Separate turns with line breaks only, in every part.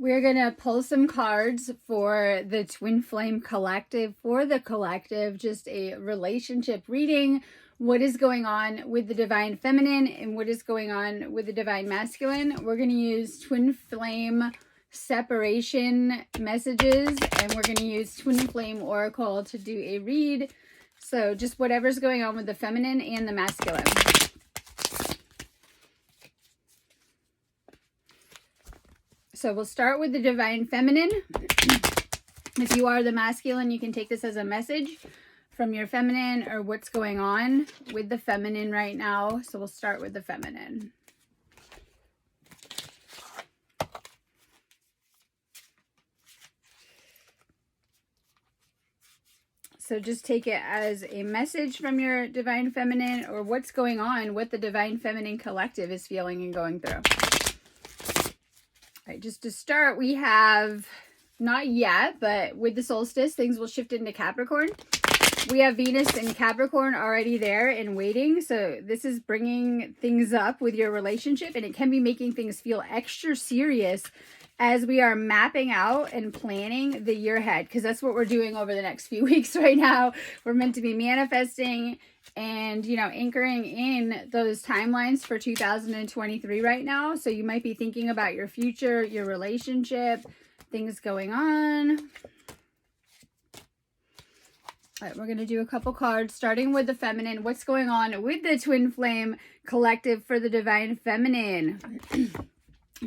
We're going to pull some cards for the Twin Flame Collective. For the collective, just a relationship reading. What is going on with the Divine Feminine and what is going on with the Divine Masculine. We're going to use Twin Flame separation messages, and we're going to use Twin Flame Oracle to do a read. So just whatever's going on with the feminine and the masculine. So we'll start with the Divine Feminine. If you are the masculine, you can take this as a message from your feminine or what's going on with the feminine right now. So we'll start with the feminine. So just take it as a message from your Divine Feminine or what's going on, what the Divine Feminine Collective is feeling and going through. All right, just to start, we have, not yet, but with the solstice, things will shift into Capricorn. We have Venus in Capricorn already there and waiting. So this is bringing things up with your relationship, and it can be making things feel extra serious as we are mapping out and planning the year ahead, because that's what we're doing over the next few weeks right now. We're meant to be manifesting and, you know, anchoring in those timelines for 2023 right now. So you might be thinking about your future, your relationship, things going on. All right, we're going to do a couple cards, starting with the feminine. What's going on with the Twin Flame Collective for the Divine Feminine?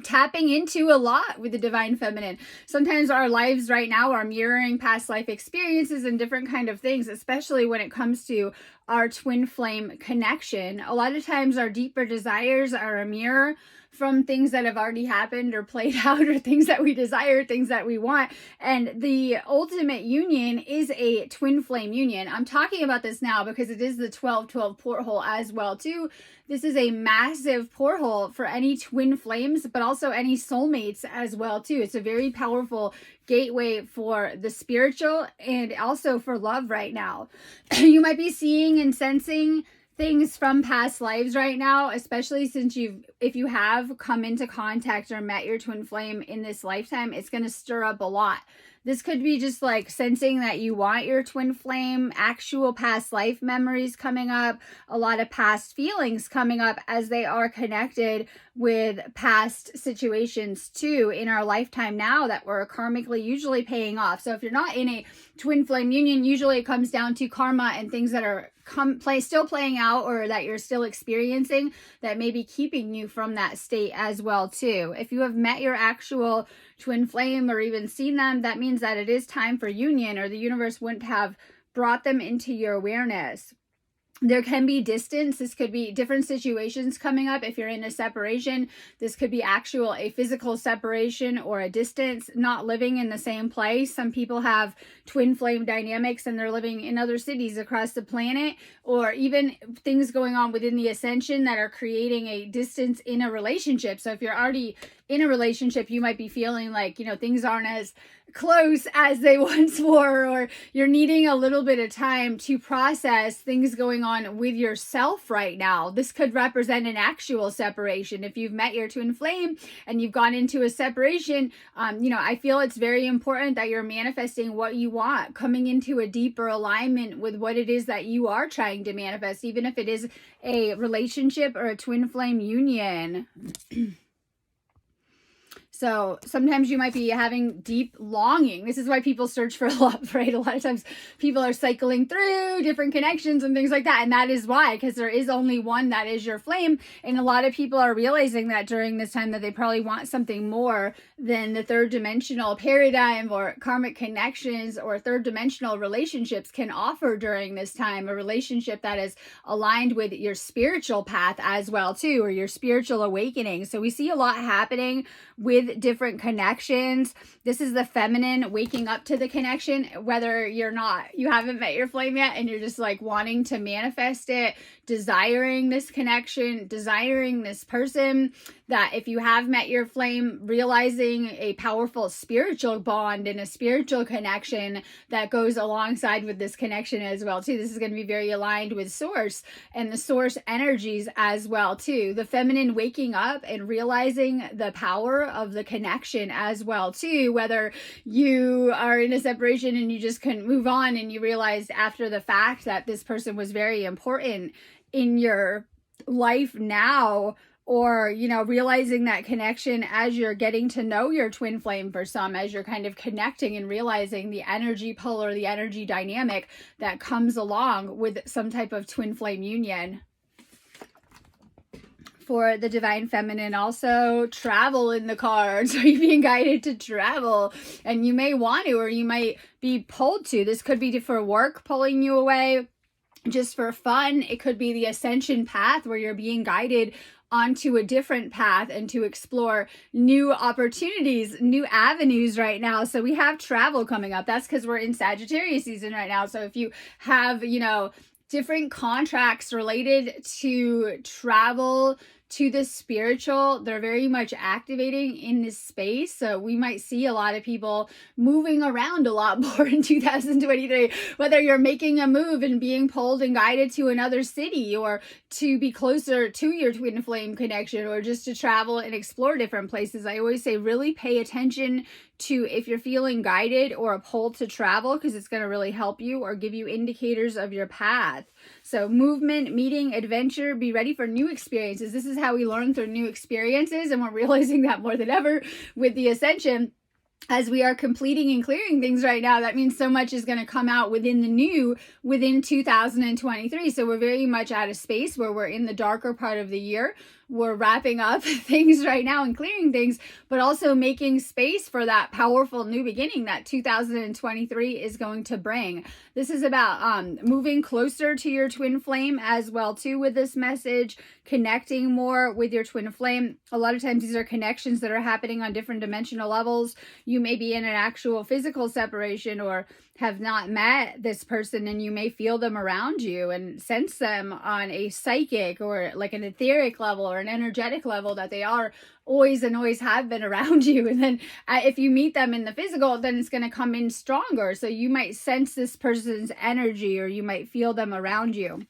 Tapping into a lot with the Divine Feminine. Sometimes our lives right now are mirroring past life experiences and different kind of things, especially when it comes to our twin flame connection. A lot of times our deeper desires are a mirror from things that have already happened or played out, or things that we desire, things that we want. And the ultimate union is a twin flame union. I'm talking about this now because it is the 12-12 porthole as well too. This is a massive porthole for any twin flames, but also any soulmates as well too. It's a very powerful gateway for the spiritual and also for love right now. You might be seeing and sensing things from past lives right now, especially since if you have come into contact or met your twin flame in this lifetime, it's going to stir up a lot. This could be just like sensing that you want your twin flame, actual past life memories coming up, a lot of past feelings coming up as they are connected with past situations too in our lifetime now that we're karmically usually paying off. So if you're not in a twin flame union, usually it comes down to karma and things that are still playing out or that you're still experiencing that may be keeping you from that state as well too. If you have met your actual twin flame or even seen them, that means that it is time for union, or the universe wouldn't have brought them into your awareness. There can be distance. This could be different situations coming up. If you're in a separation, this could be a physical separation or a distance, not living in the same place. Some people have twin flame dynamics and they're living in other cities across the planet, or even things going on within the ascension that are creating a distance in a relationship. So if you're already in a relationship, you might be feeling like, you know, things aren't as close as they once were, or you're needing a little bit of time to process things going on with yourself right now. This could represent an actual separation. If you've met your twin flame and you've gone into a separation, you know, I feel it's very important that you're manifesting what you want, coming into a deeper alignment with what it is that you are trying to manifest, even if it is a relationship or a twin flame union. So sometimes you might be having deep longing. This is why people search for love, right? A lot of times people are cycling through different connections and things like that. And that is why, because there is only one that is your flame. And a lot of people are realizing that during this time that they probably want something more than the third dimensional paradigm or karmic connections or third dimensional relationships can offer during this time. A relationship that is aligned with your spiritual path as well too, or your spiritual awakening. So we see a lot happening with different connections. This is the feminine waking up to the connection, whether you haven't met your flame yet and you're just like wanting to manifest it, desiring this connection, desiring this person, that if you have met your flame, realizing a powerful spiritual bond and a spiritual connection that goes alongside with this connection as well too. This is going to be very aligned with source and the source energies as well too. The feminine waking up and realizing the power of the connection as well too, whether you are in a separation and you just couldn't move on and you realized after the fact that this person was very important in your life now, or, you know, realizing that connection as you're getting to know your twin flame for some, as you're kind of connecting and realizing the energy pull or the energy dynamic that comes along with some type of twin flame union. For the divine feminine, also travel in the cards. Are you being guided to travel? And you may want to, or you might be pulled to. This could be for work pulling you away, just for fun. It could be the ascension path where you're being guided onto a different path and to explore new opportunities, new avenues right now. So we have travel coming up. That's because we're in Sagittarius season right now. So if you have, you know, different contracts related to travel, to the spiritual, they're very much activating in this space. So we might see a lot of people moving around a lot more in 2023, whether you're making a move and being pulled and guided to another city, or to be closer to your twin flame connection, or just to travel and explore different places. I always say really pay attention to if you're feeling guided or a pull to travel, because it's going to really help you or give you indicators of your path. So movement, meeting, adventure, be ready for new experiences. This is how we learn through new experiences, and we're realizing that more than ever with the ascension. As we are completing and clearing things right now, that means so much is going to come out within the new, within 2023. So we're very much at a space where we're in the darker part of the year. We're wrapping up things right now and clearing things, but also making space for that powerful new beginning that 2023 is going to bring. This is about moving closer to your twin flame as well too with this message, connecting more with your twin flame. A lot of times these are connections that are happening on different dimensional levels. You may be in an actual physical separation or have not met this person, and you may feel them around you and sense them on a psychic or like an etheric level or an energetic level, that they are always and always have been around you. And then if you meet them in the physical, then it's going to come in stronger. So you might sense this person's energy, or you might feel them around you.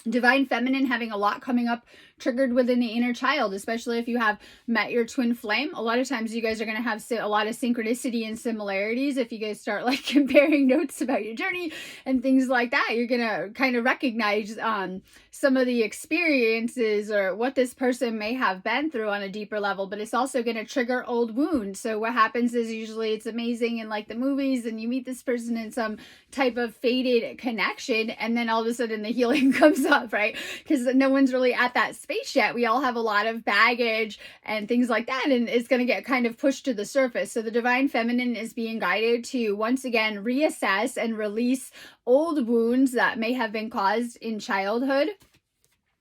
Divine feminine having a lot coming up triggered within the inner child, especially if you have met your twin flame. A lot of times you guys are going to have a lot of synchronicity and similarities. If you guys start like comparing notes about your journey and things like that, you're going to kind of recognize some of the experiences or what this person may have been through on a deeper level. But it's also going to trigger old wounds. So what happens is usually it's amazing in like the movies, and you meet this person in some type of faded connection, and then all of a sudden the healing comes up, right? Because no one's really at that space yet. We all have a lot of baggage and things like that, and it's going to get kind of pushed to the surface. So the divine feminine is being guided to once again reassess and release old wounds that may have been caused in childhood.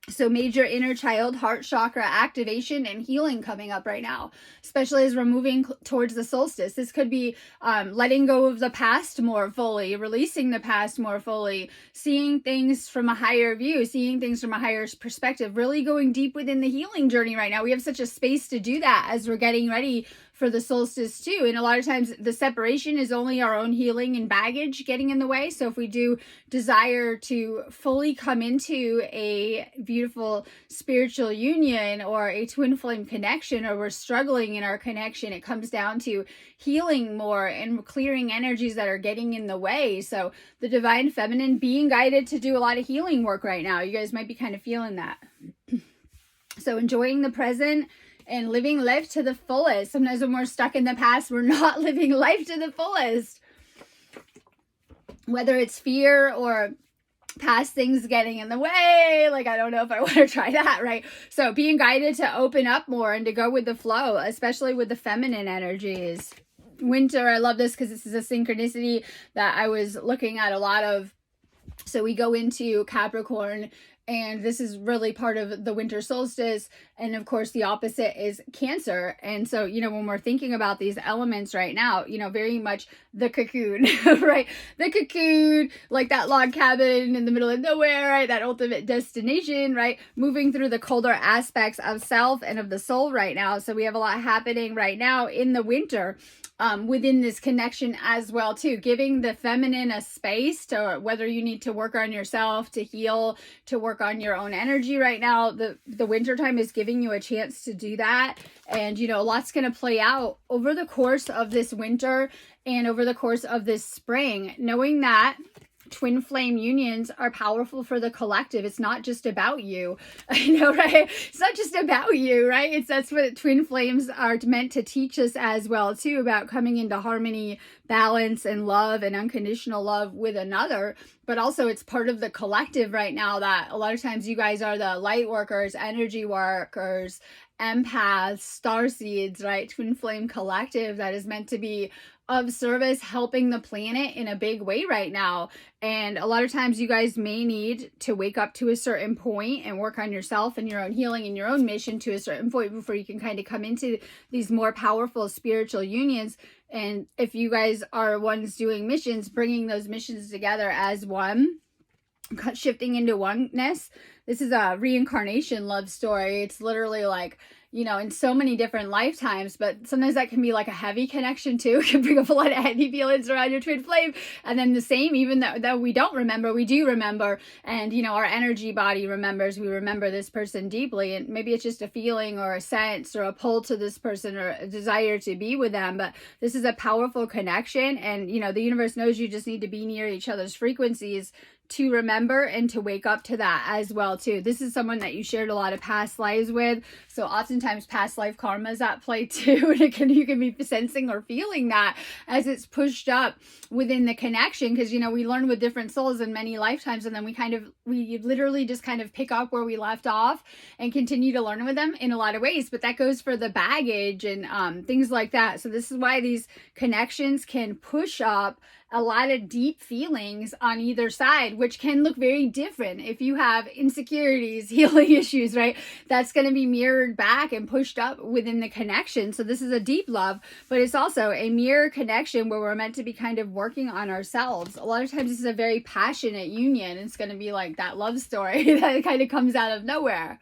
So major inner child heart chakra activation and healing coming up right now, especially as we're moving towards the solstice. This could be letting go of the past more fully, releasing the past more fully, seeing things from a higher view, seeing things from a higher perspective, really going deep within the healing journey right now. We have such a space to do that as we're getting ready for the solstice too. And a lot of times the separation is only our own healing and baggage getting in the way. So if we do desire to fully come into a beautiful spiritual union or a twin flame connection, or we're struggling in our connection, it comes down to healing more and clearing energies that are getting in the way. So the divine feminine being guided to do a lot of healing work right now. You guys might be kind of feeling that. So enjoying the present and living life to the fullest. Sometimes when we're stuck in the past, we're not living life to the fullest. Whether it's fear or past things getting in the way, like I don't know if I want to try that, right? So being guided to open up more and to go with the flow, especially with the feminine energies. Winter, I love this because this is a synchronicity that I was looking at a lot of. So we go into Capricorn And this is really part of the winter solstice. And of course, the opposite is Cancer. And so, when we're thinking about these elements right now, very much the cocoon, right? The cocoon, like that log cabin in the middle of nowhere, right? That ultimate destination, right? Moving through the colder aspects of self and of the soul right now. So we have a lot happening right now in the winter. Within this connection as well too, giving the feminine a space to, whether you need to work on yourself, to heal, to work on your own energy right now. The winter time is giving you a chance to do that. And a lot's going to play out over the course of this winter and over the course of this spring, knowing that twin flame unions are powerful for the collective. It's not just about you, right? It's not just about you, right? That's what twin flames are meant to teach us as well too, about coming into harmony, balance, and love, and unconditional love with another. But also it's part of the collective right now that a lot of times you guys are the light workers, energy workers, empaths, starseeds, right? Twin flame collective that is meant to be of service, helping the planet in a big way right now. And a lot of times you guys may need to wake up to a certain point and work on yourself and your own healing and your own mission to a certain point before you can kind of come into these more powerful spiritual unions. And if you guys are ones doing missions, bringing those missions together as one, shifting into oneness. This is a reincarnation love story. It's literally like, in so many different lifetimes, but sometimes that can be like a heavy connection too. It can bring up a lot of heavy feelings around your twin flame. And then the same, even though we don't remember, we do remember. And, our energy body remembers. We remember this person deeply. And maybe it's just a feeling or a sense or a pull to this person or a desire to be with them. But this is a powerful connection. And, the universe knows you just need to be near each other's frequencies to remember and to wake up to that as well too. This is someone that you shared a lot of past lives with, so oftentimes past life karma is at play too, and you can be sensing or feeling that as it's pushed up within the connection, because we learn with different souls in many lifetimes, and then we literally just kind of pick up where we left off and continue to learn with them in a lot of ways. But that goes for the baggage and things like that. So this is why these connections can push up a lot of deep feelings on either side, which can look very different. If you have insecurities, healing issues, right, that's going to be mirrored back and pushed up within the connection. So this is a deep love, but it's also a mirror connection where we're meant to be kind of working on ourselves. A lot of times this is a very passionate union. It's going to be like that love story that kind of comes out of nowhere.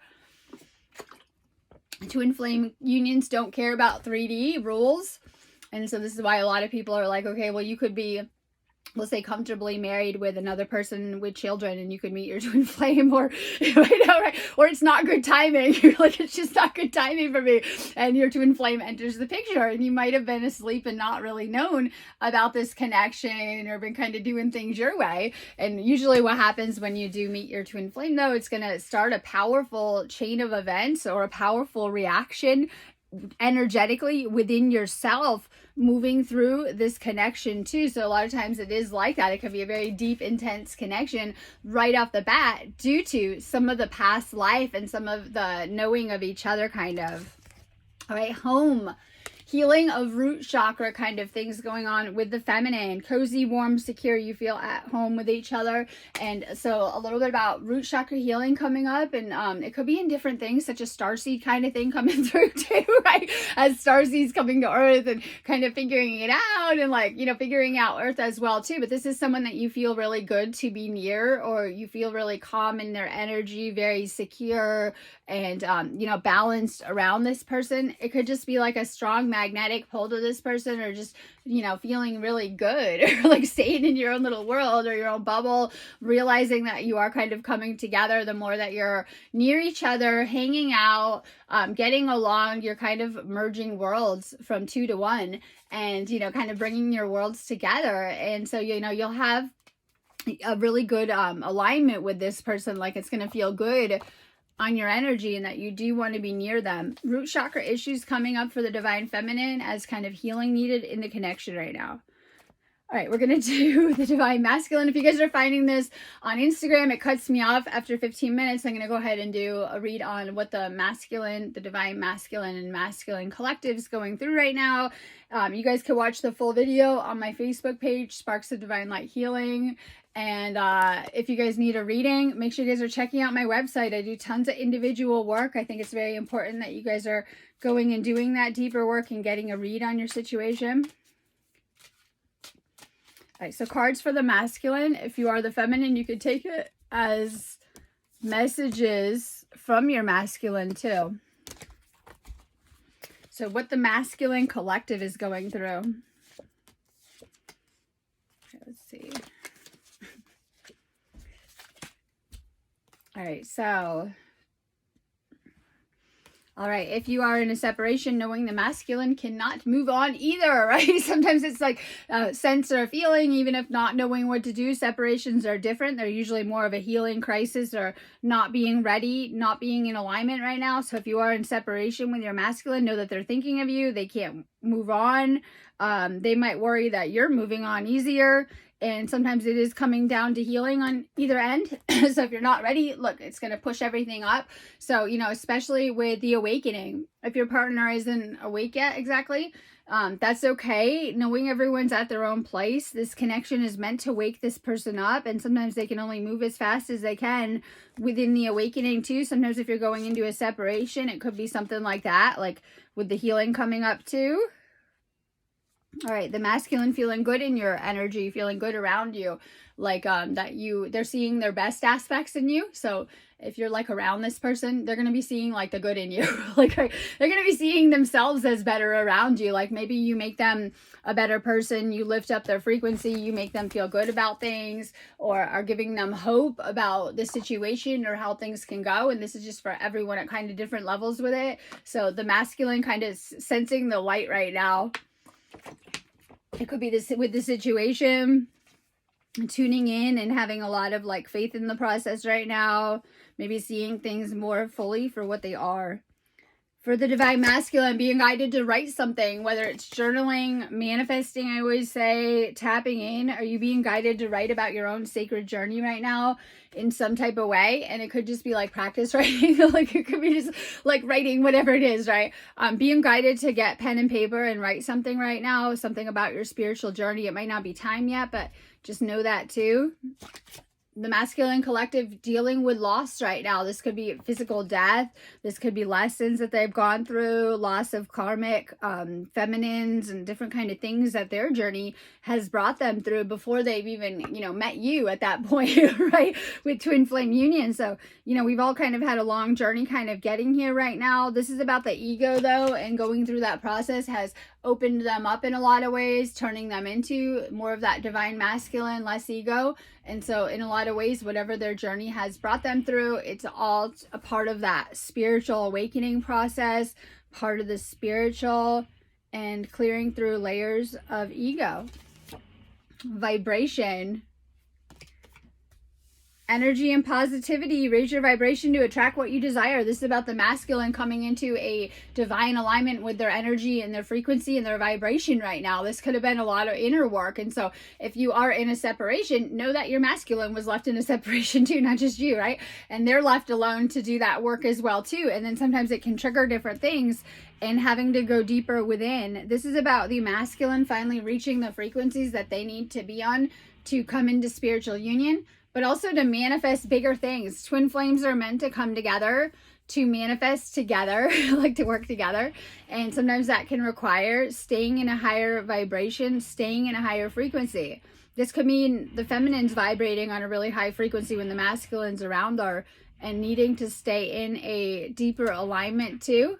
Twin flame unions don't care about 3D rules. And so this is why a lot of people are like, okay, well, you could be, let's say, comfortably married with another person with children, and you could meet your twin flame, or right? Or it's not good timing. You're like, it's just not good timing for me, and your twin flame enters the picture, and you might have been asleep and not really known about this connection or been kind of doing things your way. And usually what happens when you do meet your twin flame, though, it's going to start a powerful chain of events or a powerful reaction energetically within yourself, moving through this connection too. So a lot of times it is like that. It can be a very deep, intense connection right off the bat due to some of the past life and some of the knowing of each other kind of. All right, home. Healing of root chakra kind of things going on with the feminine. Cozy, warm, secure. You feel at home with each other. And so a little bit about root chakra healing coming up. And it could be in different things, such as starseed kind of thing coming through too, right? As starseeds coming to Earth and kind of figuring it out and figuring out Earth as well too. But this is someone that you feel really good to be near, or you feel really calm in their energy, very secure and, balanced around this person. It could just be like a strong magnetic pull to this person, or just feeling really good, or like staying in your own little world or your own bubble, realizing that you are kind of coming together the more that you're near each other, hanging out, getting along. You're kind of merging worlds from 2 to 1, and kind of bringing your worlds together. And so you'll have a really good alignment with this person. Like, it's going to feel good on your energy, and that you do want to be near them. Root chakra issues coming up for the divine feminine as kind of healing needed in the connection right now. All right, we're going to do the Divine Masculine. If you guys are finding this on Instagram, it cuts me off after 15 minutes. I'm going to go ahead and do a read on what the masculine, the Divine Masculine and Masculine Collective is going through right now. You guys can watch the full video on my Facebook page, Sparks of Divine Light Healing. And if you guys need a reading, make sure you guys are checking out my website. I do tons of individual work. I think it's very important that you guys are going and doing that deeper work and getting a read on your situation. All right, so cards for the masculine. If you are the feminine, you could take it as messages from your masculine too. So what the masculine collective is going through. Okay, let's see. All right, so... All right, if you are in a separation, knowing the masculine cannot move on either, right? Sometimes it's like a sense or a feeling, even if not knowing what to do. Separations are different. They're usually more of a healing crisis or not being ready, not being in alignment right now. So if you are in separation with your masculine, know that they're thinking of you. They can't move on. They might worry that you're moving on easier. And sometimes it is coming down to healing on either end. So if you're not ready, look, it's going to push everything up. So, you know, especially with the awakening, if your partner isn't awake yet exactly, that's okay. Knowing everyone's at their own place. This connection is meant to wake this person up. And sometimes they can only move as fast as they can within the awakening too. Sometimes if you're going into a separation, it could be something like that, like with the healing coming up too. All right, the masculine feeling good in your energy, feeling good around you, like they're seeing their best aspects in you. So if you're like around this person, they're going to be seeing like the good in you. Like they're going to be seeing themselves as better around you. Like maybe you make them a better person, you lift up their frequency, you make them feel good about things, or are giving them hope about the situation or how things can go. And this is just for everyone at kind of different levels with it. So the masculine kind of sensing the light right now. It could be this with the situation, tuning in and having a lot of like faith in the process right now, maybe seeing things more fully for what they are. For the Divine Masculine, being guided to write something, whether it's journaling, manifesting, I always say, tapping in. Are you being guided to write about your own sacred journey right now in some type of way? And it could just be like practice writing. Like it could be just like writing whatever it is, right? Being guided to get pen and paper and write something right now, something about your spiritual journey. It might not be time yet, but just know that too. The masculine collective dealing with loss right now. This could be physical death. This could be lessons that they've gone through, loss of karmic feminines and different kind of things that their journey has brought them through before they've even, you know, met you at that point, right? With twin flame union. So, you know, we've all kind of had a long journey kind of getting here right now. This is about the ego though, and going through that process has opened them up in a lot of ways, turning them into more of that divine masculine, less ego. And so in a lot of ways, whatever their journey has brought them through, it's all a part of that spiritual awakening process, part of the spiritual and clearing through layers of ego. Vibration. Energy and positivity. Raise your vibration to attract what you desire. This is about the masculine coming into a divine alignment with their energy and their frequency and their vibration right now. This could have been a lot of inner work. And so if you are in a separation, know that your masculine was left in a separation too, not just you, right? And they're left alone to do that work as well too. And then sometimes it can trigger different things and having to go deeper within. This is about the masculine finally reaching the frequencies that they need to be on to come into spiritual union, but also to manifest bigger things. Twin flames are meant to come together, to manifest together, like to work together. And sometimes that can require staying in a higher vibration, staying in a higher frequency. This could mean the feminine's vibrating on a really high frequency when the masculines around are, and needing to stay in a deeper alignment too.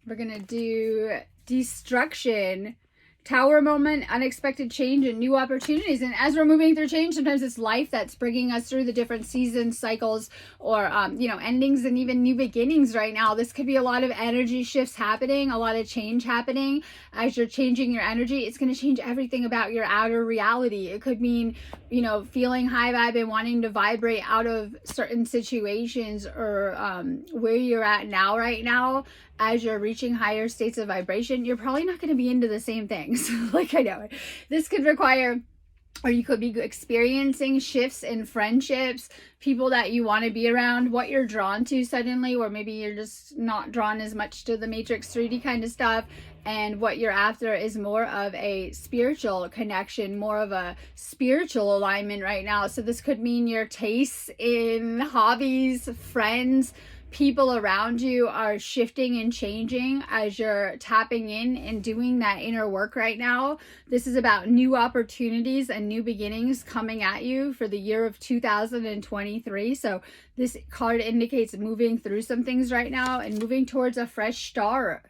We're going to do destruction. Tower moment, unexpected change and new opportunities. And as we're moving through change, sometimes it's life that's bringing us through the different seasons, cycles, or, you know, endings and even new beginnings right now. This could be a lot of energy shifts happening, a lot of change happening. As you're changing your energy, it's going to change everything about your outer reality. It could mean, you know, feeling high vibe and wanting to vibrate out of certain situations or where you're at now, right now, as you're reaching higher states of vibration, you're probably not going to be into the same things. Like, I know this could require, or you could be experiencing shifts in friendships, people that you want to be around, what you're drawn to suddenly, or maybe you're just not drawn as much to the Matrix 3D kind of stuff. And what you're after is more of a spiritual connection, more of a spiritual alignment right now. So this could mean your tastes in hobbies, friends, people around you are shifting and changing as you're tapping in and doing that inner work right now. This is about new opportunities and new beginnings coming at you for the year of 2023. So this card indicates moving through some things right now and moving towards a fresh start.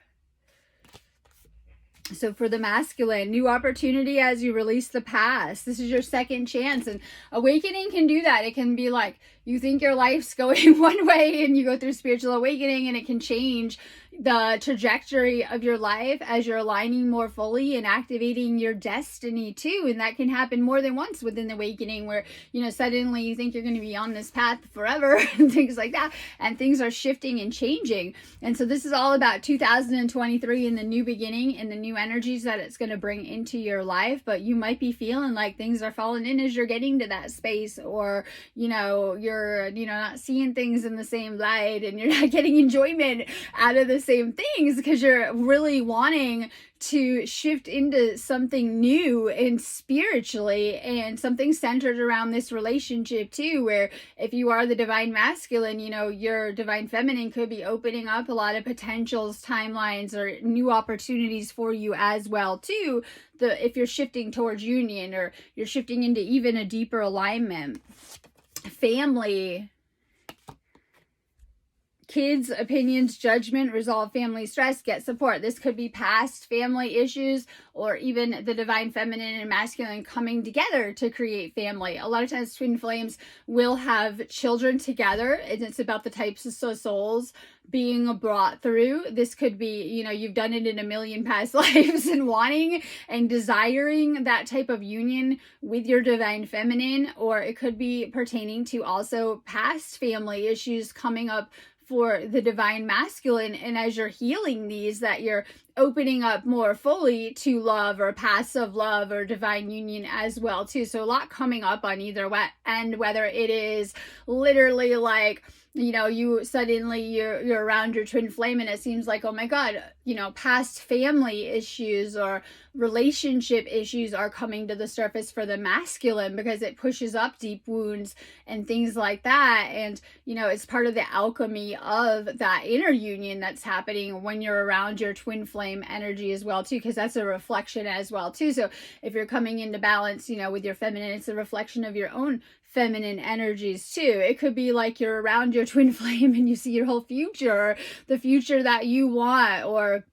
So for the masculine, new opportunity as you release the past. This is your second chance. And awakening can do that. It can be like you think your life's going one way and you go through spiritual awakening, and it can change the trajectory of your life as you're aligning more fully and activating your destiny too. And that can happen more than once within the awakening, where, you know, suddenly you think you're going to be on this path forever and things like that, and things are shifting and changing. And so this is all about 2023 and the new beginning and the new energies that it's going to bring into your life. But you might be feeling like things are falling in as you're getting to that space, or, you know, you're, not seeing things in the same light, and you're not getting enjoyment out of the same things because you're really wanting to shift into something new and spiritually, and something centered around this relationship too, where if you are the divine masculine, your divine feminine could be opening up a lot of potentials, timelines, or new opportunities for you as well too, if you're shifting towards union, or you're shifting into even a deeper alignment. Family, kids, opinions, judgment, resolve family stress, get support. This could be past family issues, or even the divine feminine and masculine coming together to create family. A lot of times twin flames will have children together, and it's about the types of souls being brought through. This could be, you've done it in a million past lives and wanting and desiring that type of union with your divine feminine, or it could be pertaining to also past family issues coming up for the divine masculine. And as you're healing these, that you're opening up more fully to love, or passive love, or divine union as well too. So a lot coming up on either end, whether it is literally like, you suddenly you're around your twin flame and it seems like, oh my God, past family issues or relationship issues are coming to the surface for the masculine, because it pushes up deep wounds and things like that. And, it's part of the alchemy of that inner union that's happening when you're around your twin flame energy as well too, because that's a reflection as well too. So if you're coming into balance, with your feminine, it's a reflection of your own feminine energies too. It could be like you're around your twin flame and you see your whole future, the future that you want, or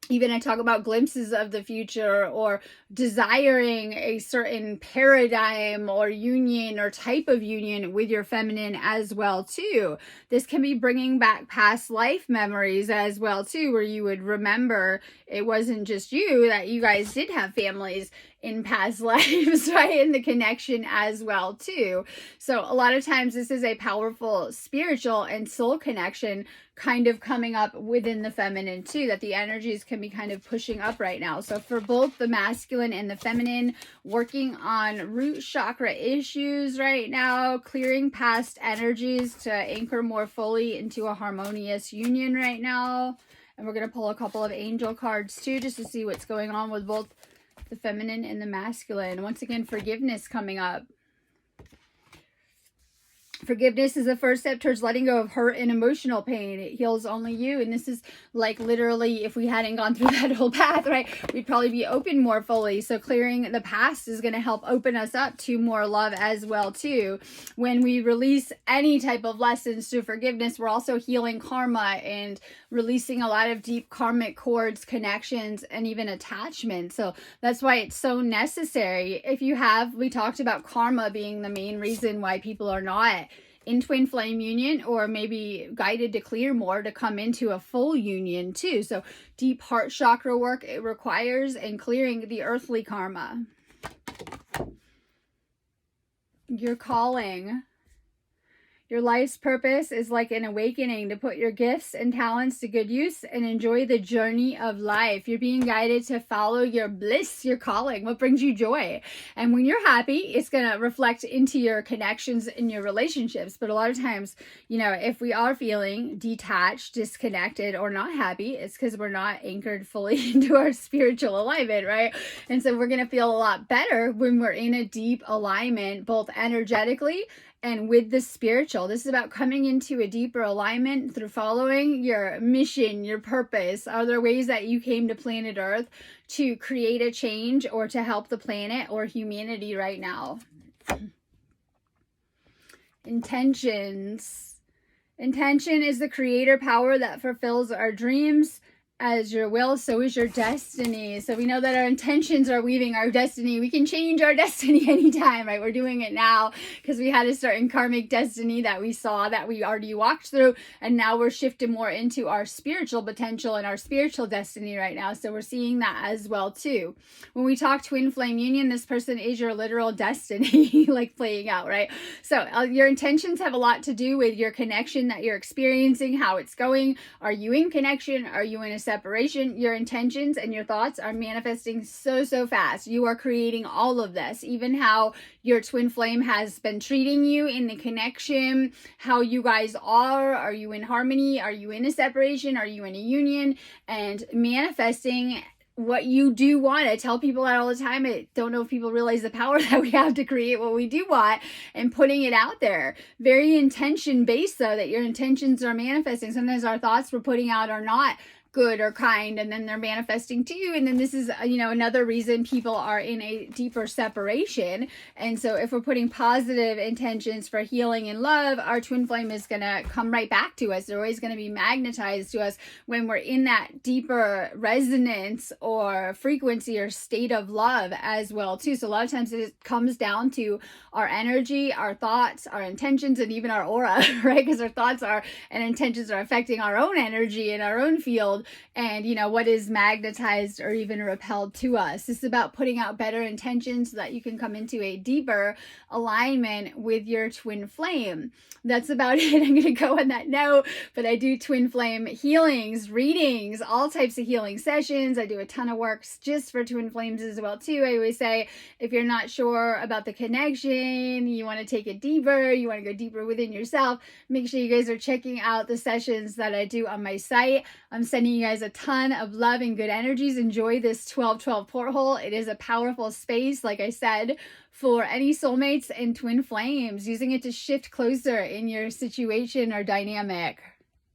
even I talk about glimpses of the future, or desiring a certain paradigm or union or type of union with your feminine as well too. This can be bringing back past life memories as well too, where you would remember it wasn't just you, that you guys did have families in past lives, right? And the connection as well too. So a lot of times this is a powerful spiritual and soul connection kind of coming up within the feminine too, that the energies can be kind of pushing up right now. So for both the masculine and the feminine, working on root chakra issues right now, clearing past energies to anchor more fully into a harmonious union right now. And we're going to pull a couple of angel cards too, just to see what's going on with both the feminine and the masculine. Once again, forgiveness coming up. Forgiveness is the first step towards letting go of hurt and emotional pain. It heals only you. And this is like literally, if we hadn't gone through that whole path, right, we'd probably be open more fully. So clearing the past is going to help open us up to more love as well too. When we release any type of lessons through forgiveness, we're also healing karma and releasing a lot of deep karmic cords, connections, and even attachment. So that's why it's so necessary. We talked about karma being the main reason why people are not in twin flame union, or maybe guided to clear more to come into a full union too. So deep heart chakra work it requires, and clearing the earthly karma. Your calling. Your life's purpose is like an awakening to put your gifts and talents to good use and enjoy the journey of life. You're being guided to follow your bliss, your calling, what brings you joy. And when you're happy, it's going to reflect into your connections and your relationships. But a lot of times, you know, if we are feeling detached, disconnected, or not happy, it's because we're not anchored fully into our spiritual alignment, right? And so we're going to feel a lot better when we're in a deep alignment, both energetically and with the spiritual. This is about coming into a deeper alignment through following your mission, your purpose. Are there ways that you came to planet Earth to create a change or to help the planet or humanity right now? Intentions. Intention is the creator power that fulfills our dreams. As your will, so is your destiny. So we know that our intentions are weaving our destiny. We can change our destiny anytime, right? We're doing it now because we had a certain karmic destiny that we saw, that we already walked through, and now we're shifting more into our spiritual potential and our spiritual destiny right now. So we're seeing that as well too. When we talk twin flame union, this person is your literal destiny like playing out, right? So your intentions have a lot to do with your connection that you're experiencing, how it's going. Are you in connection? Are you in a separation? Your intentions and your thoughts are manifesting so fast. You are creating all of this, even how your twin flame has been treating you in the connection, how you guys are you in harmony? Are you in a separation? Are you in a union? And manifesting what you do want. I tell people that all the time. I don't know if people realize the power that we have to create what we do want and putting it out there. Very intention based though, that your intentions are manifesting. Sometimes our thoughts we're putting out are not good or kind, and then they're manifesting to you. And then this is, you know, another reason people are in a deeper separation. And so if we're putting positive intentions for healing and love, our twin flame is going to come right back to us. They're always going to be magnetized to us when we're in that deeper resonance or frequency or state of love as well too. So a lot of times it comes down to our energy, our thoughts, our intentions, and even our aura, right? Because our thoughts are and intentions are affecting our own energy and our own field, and you know what is magnetized or even repelled to us. This is about putting out better intentions so that you can come into a deeper alignment with your twin flame. That's about it. I'm going to go on that note, but I do twin flame healings, readings, all types of healing sessions. I do a ton of works just for twin flames as well too. I always say, if you're not sure about the connection, you want to take it deeper, you want to go deeper within yourself, make sure you guys are checking out the sessions that I do on my site. I'm sending you guys a ton of love and good energies. Enjoy this 12/12 porthole. It is a powerful space, like I said, for any soulmates and twin flames, using it to shift closer in your situation or dynamic.